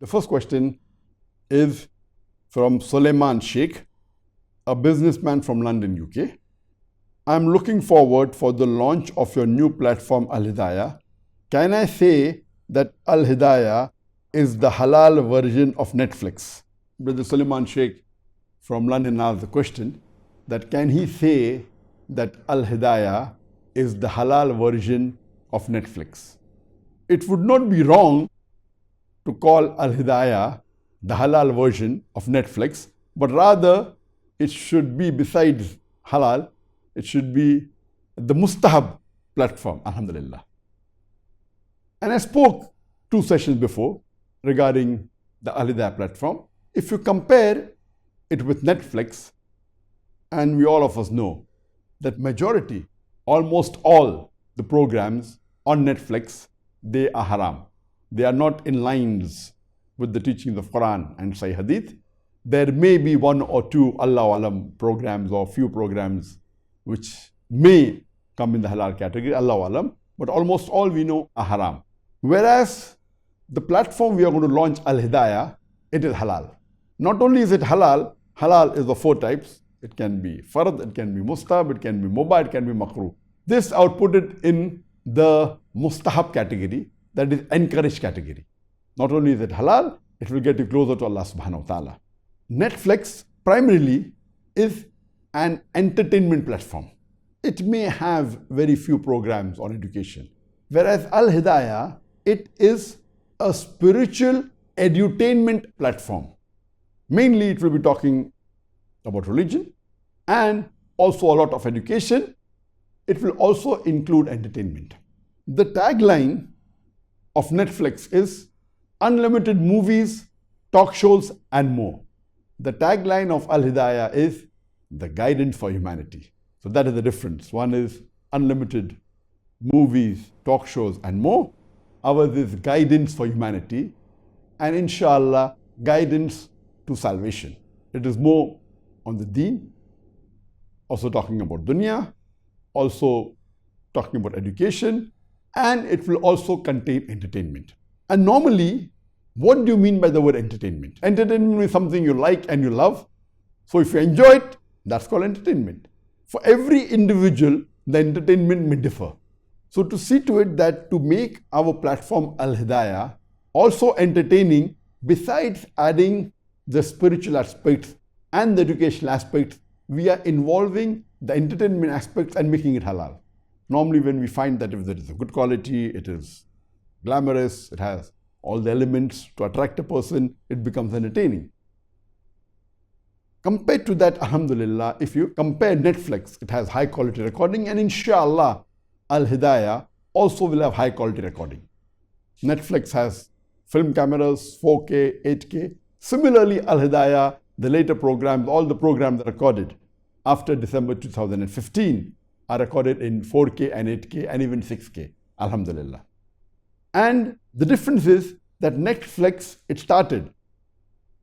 The first question is from Suleiman Sheikh, a businessman from London, UK. I'm looking forward for the launch of your new platform, Al-Hidaayah. Can I say that Al-Hidaayah is the halal version of Netflix? Brother Suleiman Sheikh from London asked the question that can he say that Al-Hidaayah is the halal version of Netflix? It would not be wrong to call Al-Hidaayah the halal version of Netflix, but rather it should be, besides halal, it should be the mustahab platform, alhamdulillah. And I spoke 2 sessions before regarding the Al-Hidaayah platform. If you compare it with Netflix, and we all of us know that majority, almost all the programs on Netflix, they are haram. They are not in lines with the teachings of Quran and Sahih Hadith. There may be 1 or 2 Allahu Alam programs or few programs which may come in the halal category, Allahu Alam, but almost all we know are haram. Whereas the platform we are going to launch, Al-Hidaayah, it is halal. Not only is it halal, halal is of 4 types. It can be fard, it can be mustahab, it can be mubah, it can be makruh. This I would put it in the mustahab category, that is encouraged category. Not only is it halal, it will get you closer to Allah subhanahu wa ta'ala. Netflix primarily is an entertainment platform. It may have very few programs on education. Whereas Al-Hidaayah, it is a spiritual edutainment platform. Mainly it will be talking about religion and also a lot of education. It will also include entertainment. The tagline of Netflix is unlimited movies, talk shows and more. The tagline of Al-Hidaayah is the guidance for humanity. So that is the difference. One is unlimited movies, talk shows and more. Ours is guidance for humanity and inshallah guidance to salvation. It is more on the deen, also talking about dunya, also talking about education, and it will also contain entertainment. And normally, what do you mean by the word entertainment? Entertainment is something you like and you love. So if you enjoy it, that's called entertainment. For every individual, the entertainment may differ. So to see to it that to make our platform Al-Hidaayah also entertaining, besides adding the spiritual aspects and the educational aspects, we are involving the entertainment aspects and making it halal. Normally when we find that if there is a good quality, it is glamorous, it has all the elements to attract a person, it becomes entertaining. Compared to that, alhamdulillah, if you compare Netflix, it has high quality recording, and inshallah, Al-Hidaayah also will have high quality recording. Netflix has film cameras, 4K, 8K. Similarly, Al-Hidaayah, the later programs, all the programs recorded after December 2015 are recorded in 4K and 8K and even 6K, alhamdulillah. And the difference is that Netflix, it started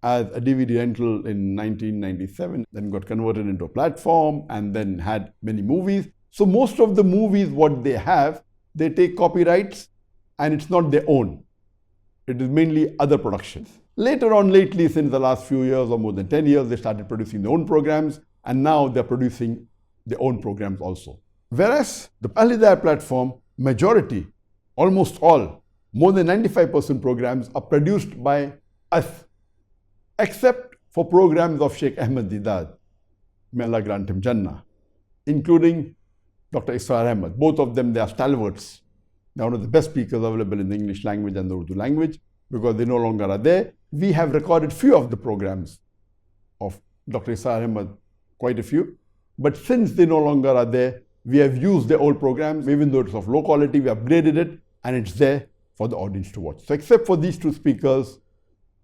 as a DVD rental in 1997, then got converted into a platform and then had many movies. So most of the movies, what they have, they take copyrights and it's not their own. It is mainly other productions. Later on, lately, since the last few years or more than 10 years, they started producing their own programs and now they're producing their own programs also. Whereas the Al-Hidaayah platform, majority, almost all, more than 95% programs are produced by us, except for programs of Sheikh Ahmed Deedat, may Allah grant him Jannah, including Dr. Israr Ahmed. Both of them, they are stalwarts. They are one of the best speakers available in the English language and the Urdu language because they no longer are there. We have recorded few of the programs of Dr. Israr Ahmed, quite a few. But since they no longer are there, we have used their old programs. Even though it's of low quality, we upgraded it and it's there for the audience to watch. So except for these 2 speakers,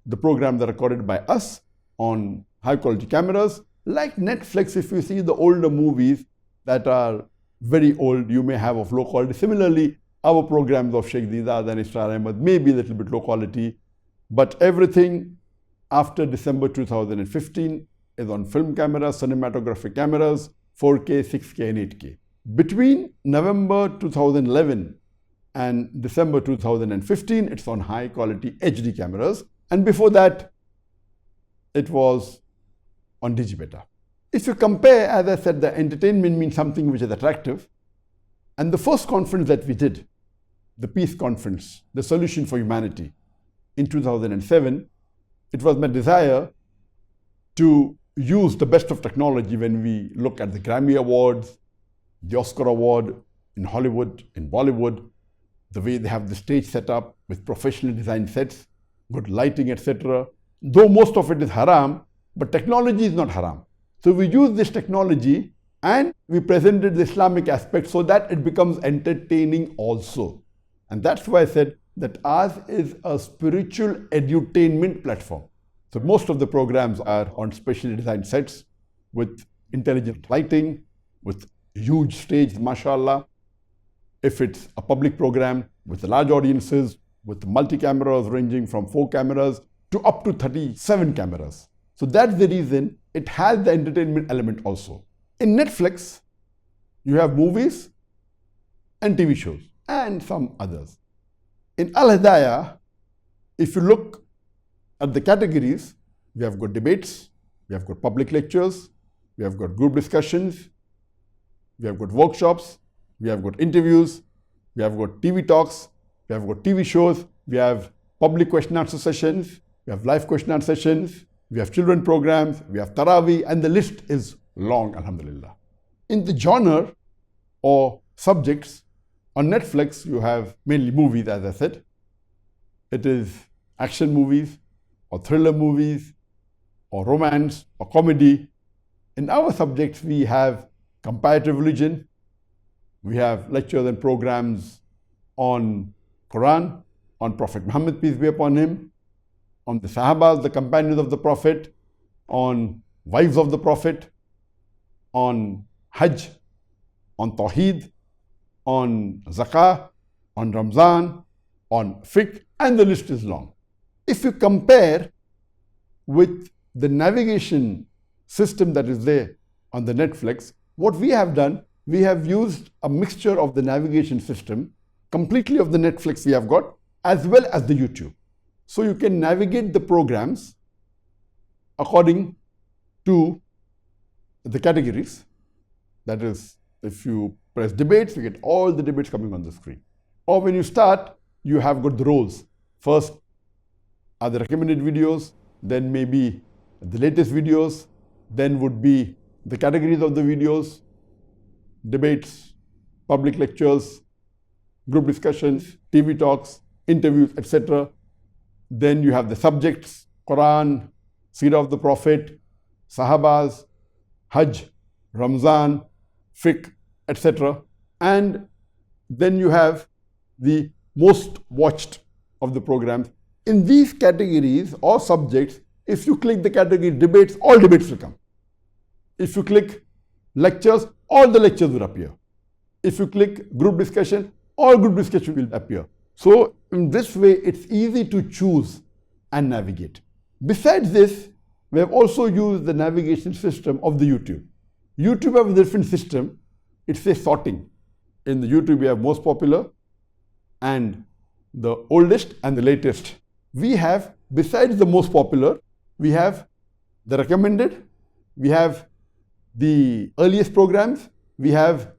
the programs are recorded by us on high quality cameras. Like Netflix, if you see the older movies that are very old, you may have of low quality. Similarly, our programs of Sheikh Deedat and Israr Ahmed may be a little bit low quality, but everything after December 2015 is on film cameras, cinematographic cameras, 4K, 6K and 8K. Between November 2011 and December 2015, it's on high quality HD cameras. And before that, it was on Digibeta. If you compare, as I said, the entertainment means something which is attractive. And the first conference that we did, the Peace Conference, the Solution for Humanity, in 2007, it was my desire to use the best of technology when we look at the Grammy Awards, the Oscar Award in Hollywood, in Bollywood, the way they have the stage set up with professionally designed sets, good lighting, etc. Though most of it is haram, but technology is not haram. So we use this technology and we presented the Islamic aspect so that it becomes entertaining also. And that's why I said that ours is a spiritual edutainment platform. So most of the programs are on specially designed sets with intelligent lighting, with huge stage, mashallah. If it's a public program with large audiences, with multi-cameras ranging from 4 cameras to up to 37 cameras. So that's the reason it has the entertainment element also. In Netflix, you have movies and TV shows and some others. In Al-Hidaayah, if you look at the categories, we have got debates, we have got public lectures, we have got group discussions, we have got workshops, we have got interviews, we have got TV talks, we have got TV shows, we have public question answer sessions, we have live question answer sessions, we have children programs, we have Taraweeh, and the list is long, alhamdulillah. In the genre or subjects, on Netflix, you have mainly movies, as I said. It is action movies or thriller movies or romance or comedy. In our subjects, we have comparative religion. We have lectures and programs on Quran, on Prophet Muhammad, peace be upon him, on the Sahabas, the companions of the Prophet, on wives of the Prophet, on Hajj, on Tawheed, on Zakah, on Ramzan, on Fiqh, and the list is long. If you compare with the navigation system that is there on the Netflix, what we have done, we have used a mixture of the navigation system, completely of the Netflix we have got, as well as the YouTube. So you can navigate the programs according to the categories. That is, if you press debates, you get all the debates coming on the screen. Or when you start, you have got the roles. First are the recommended videos, then maybe the latest videos, then would be the categories of the videos, debates, public lectures, group discussions, TV talks, interviews, etc. Then you have the subjects, Quran, Seerah of the Prophet, Sahabas, Hajj, Ramzan, Fiqh, etc. And then you have the most watched of the programs. In these categories or subjects, if you click the category debates, all debates will come. If you click lectures, all the lectures will appear. If you click group discussion, all group discussion will appear. So in this way, it's easy to choose and navigate. Besides this, we have also used the navigation system of the YouTube. YouTube has a different system. It says sorting. In the YouTube, we have most popular and the oldest and the latest. We have, besides the most popular, we have the recommended, we have the earliest programs, we have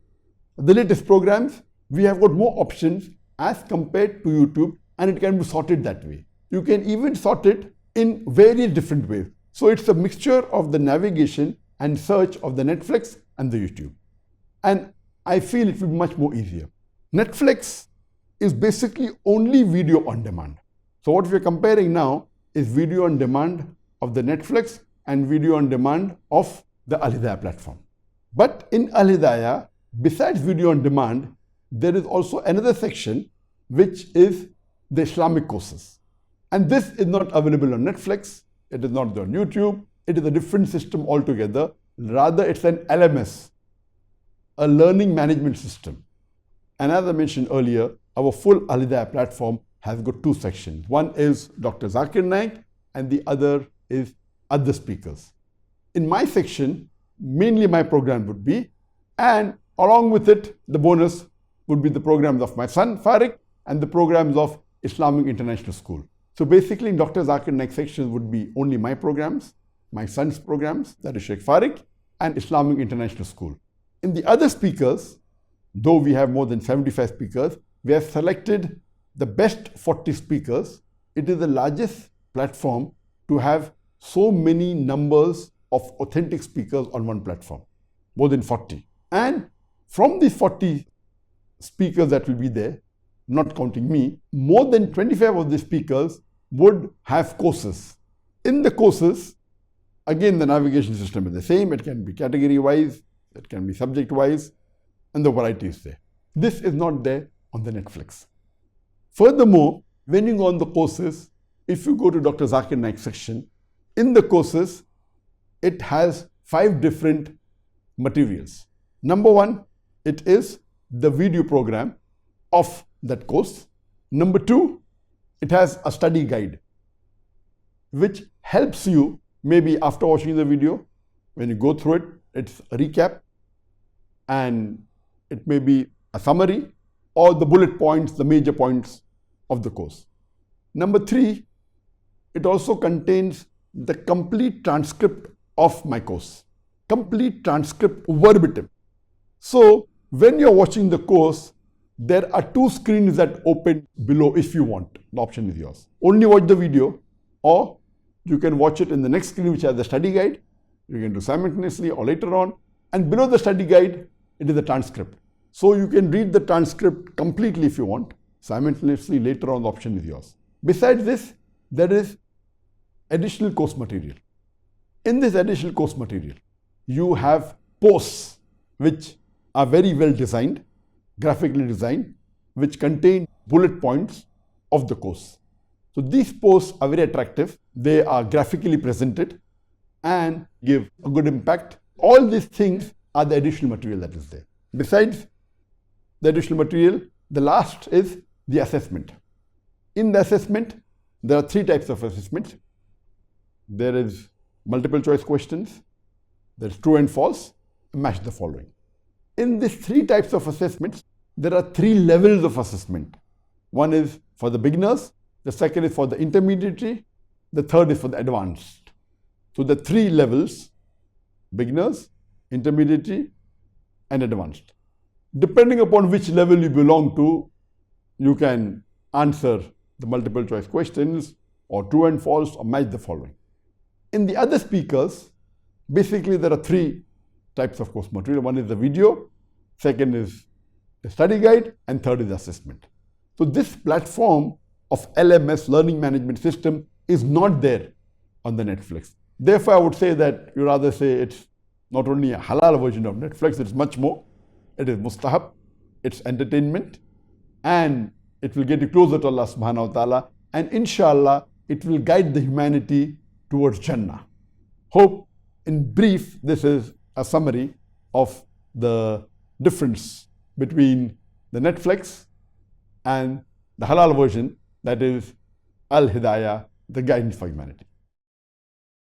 the latest programs. We have got more options as compared to YouTube, and it can be sorted that way. You can even sort it in various different ways. So it's a mixture of the navigation and search of the Netflix and the YouTube. And I feel it will be much more easier. Netflix is basically only video on demand. So what we're comparing now is video on demand of the Netflix and video on demand of the Al-Hidaayah platform. But in Al-Hidaayah, besides video on demand, there is also another section which is the Islamic Courses. And this is not available on Netflix, it is not on YouTube, it is a different system altogether. Rather, it's an LMS, a learning management system. And as I mentioned earlier, our full Al-Hidaayah platform has got two sections. One is Dr. Zakir Naik and the other is other speakers. In my section, mainly my program would be, and along with it, the bonus would be the programs of my son, Farik, and the programs of Islamic International School. So basically in Dr. Zakir Naik section would be only my programs, my son's programs, that is Sheikh Farik, and Islamic International School. In the other speakers, though we have more than 75 speakers, we have selected the best 40 speakers. It is the largest platform to have so many numbers of authentic speakers on one platform, more than 40. And from these 40 speakers that will be there, not counting me, more than 25 of the speakers would have courses. In the courses, again, the navigation system is the same. It can be category-wise, it can be subject-wise, and the variety is there. This is not there on the Netflix. Furthermore, when you go on the courses, if you go to Dr. Zakir Naik section, in the courses, it has 5 different materials. Number 1, it is the video program of that course. Number 2, it has a study guide, which helps you maybe after watching the video, when you go through it, it's a recap and it may be a summary or the bullet points, the major points of the course. Number 3, it also contains the complete transcript of my course, complete transcript verbatim. So when you're watching the course, there are 2 screens that open below if you want. The option is yours. Only watch the video, or you can watch it in the next screen which has the study guide. You can do simultaneously or later on. And below the study guide, it is the transcript. So you can read the transcript completely if you want. Simultaneously later on, the option is yours. Besides this, there is additional course material. In this additional course material, you have posts which are very well designed, graphically designed, which contain bullet points of the course. So these posts are very attractive. They are graphically presented and give a good impact. All these things are the additional material that is there. Besides the additional material, the last is the assessment. In the assessment, there are 3 types of assessment. There is multiple choice questions, there is true and false, match the following. In these 3 types of assessments, there are 3 levels of assessment. One is for the beginners, the second is for the intermediate, the third is for the advanced. So the 3 levels, beginners, intermediate, and advanced. Depending upon which level you belong to, you can answer the multiple choice questions or true and false or match the following. In the other speakers, basically there are 3 types of course material. One is the video, second is the study guide, and third is assessment. So this platform of LMS, Learning Management System, is not there on the Netflix. Therefore, I would say that you rather say it's not only a halal version of Netflix, it's much more. It is mustahab, it's entertainment, and it will get you closer to Allah subhanahu wa ta'ala, and inshallah, it will guide the humanity towards Jannah. Hope, in brief, this is a summary of the difference between the Netflix and the halal version, that is Al-Hidaayah, the guidance for humanity.